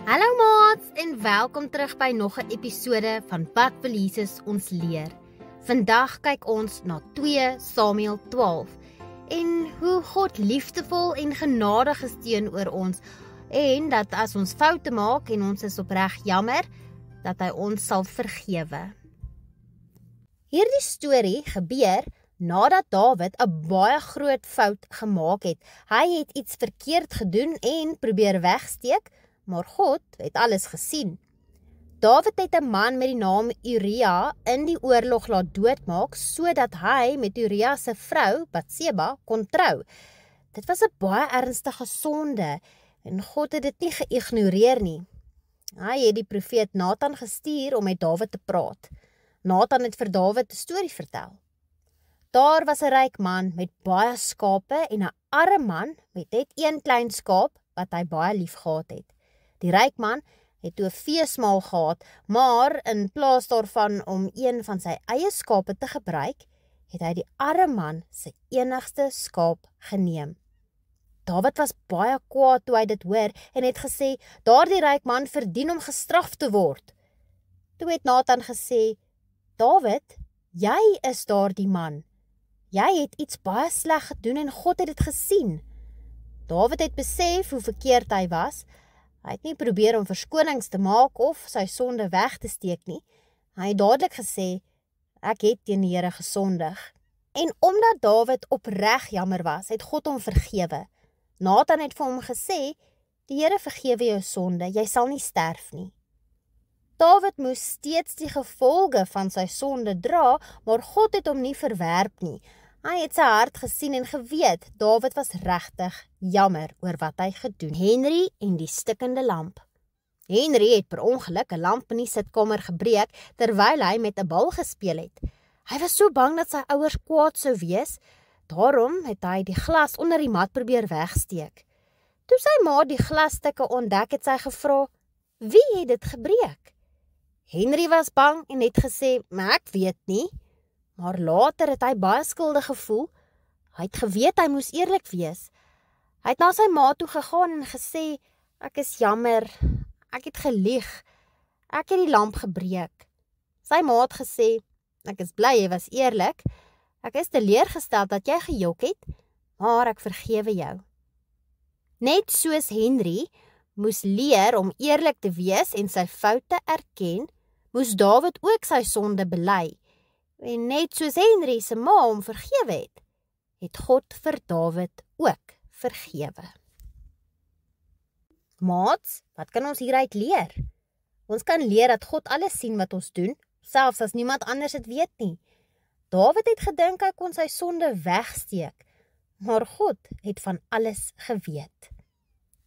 Hallo maats en welkom terug by nog 'n episode van Wat wil Jesus ons leer. Vandag kyk ons na 2 Samuel 12 en hoe God liefdevol en genadig is teenoor ons en dat as ons foute maak en ons is opreg jammer, dat hy ons sal vergewe. Hierdie storie gebeur nadat Dawid 'n baie groot fout gemaak het. Hy het iets verkeerd gedoen en probeer wegsteek, maar God het alles gesien. Dawid het 'n man met die naam Uria in die oorlog laat doodmaak, sodat hy met Uria se vrou, Batseba, kon trou. Dit was 'n baie ernstige sonde, en God het dit nie geïgnoreer nie. Hy het die profeet Nathan gestuur om met Dawid te praat. Nathan het vir Dawid 'n storie vertel. Daar was 'n ryk man met baie skape en 'n arme man met net een klein skaap wat hy baie lief gehad het. Die ryk man het toe 'n feesmaal gehad, maar in plaas daarvan om een van sy eie skape te gebruik, het hy die arme man se enigste skaap geneem. Dawid was baie kwaad toe hy dit hoor en het gesê, daardie ryk man verdien om gestraf te word. Toe het Nathan gesê, Dawid, jy is daardie man. Jy het iets baie sleg gedoen en God het dit gesien. Dawid het besef hoe verkeerd hy was. Hy het nie probeer om verskonings te maak of sy sonde weg te steek nie. Hy het dadelik gesê, ek het teen die Here gesondig. En omdat Dawid opreg jammer was, het God hom vergewe. Nathan het vir hom gesê, die Here vergewe jou sonde, jy sal nie sterf nie. Dawid moes steeds die gevolge van sy sonde dra, maar God het hom nie verwerp nie. Hy het sy hart gesien en geweet, Dawid was regtig jammer oor wat hy gedoen. Henry en die stikkende lamp. Henry het per ongeluk 'n lamp in die sitkamer gebreek, terwyl hy met 'n bal gespeel het. Hy was so bang dat sy ouers kwaad sou wees, daarom het hy die glas onder die mat probeer wegsteek. Toe sy ma die glasstukke ontdek, het sy gevra, wie het dit gebreek? Henry was bang en het gesê, maar ek weet nie. Maar later het hy baie skuldig gevoel. Hy het geweet hy moes eerlik wees. Hy het na sy ma toe gegaan en gesê, ek is jammer, ek het gelieg, ek het die lamp gebreek. Sy ma het gesê, ek is bly jy was eerlik, ek is teleurgesteld dat jy gejok het, maar ek vergewe jou. Net soos Henry moes leer om eerlik te wees en sy foute erken, moes Dawid ook sy sonde bely. En net soos Henry se ma hom vergewe het God vir Dawid ook vergewe. Maats, wat kan ons hieruit leer? Ons kan leer dat God alles sien wat ons doen, selfs as niemand anders dit weet nie. Dawid het gedink hy kon sy sonde wegsteek, maar God het van alles geweet.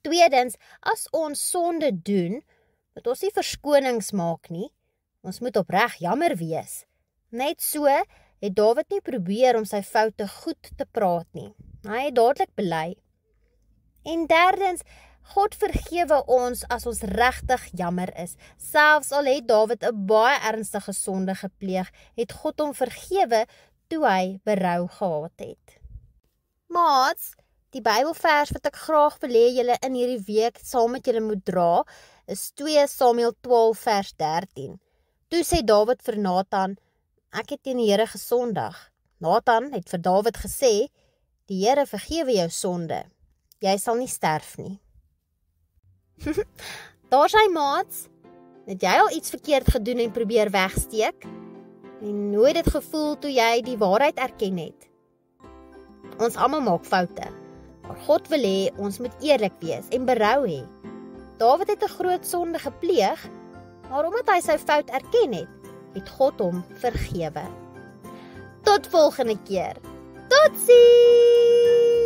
Tweedens, as ons sonde doen, moet ons nie verskonings maak nie. Ons moet opreg jammer wees. Net so het Dawid nie probeer om sy foute goed te praat nie. Hy het dadelik bely. En derdens, God vergewe ons as ons regtig jammer is. Selfs al het Dawid 'n baie ernstige sonde gepleeg, het God hom vergewe toe hy berou gehad het. Maats, die Bybelvers wat ek graag wil hê julle in hierdie week saam met julle moet dra, is 2 Samuel 12 vers 13. Toe sê Dawid vir Nathan, ek het teen die Here gesondig. Nathan het vir Dawid gesê, die Here vergewe jou sonde. Jy sal nie sterf nie. Daar sy maats, het jy al iets verkeerd gedoen en probeer wegsteek? En hoe het dit gevoel toe jy die waarheid erken het? Ons almal maak foute, maar God wil hê ons moet eerlik wees en berou hê. Dawid het 'n groot sonde gepleeg, maar omdat hy sy fout erken het God hom vergewe. Tot volgende keer. Totsiens!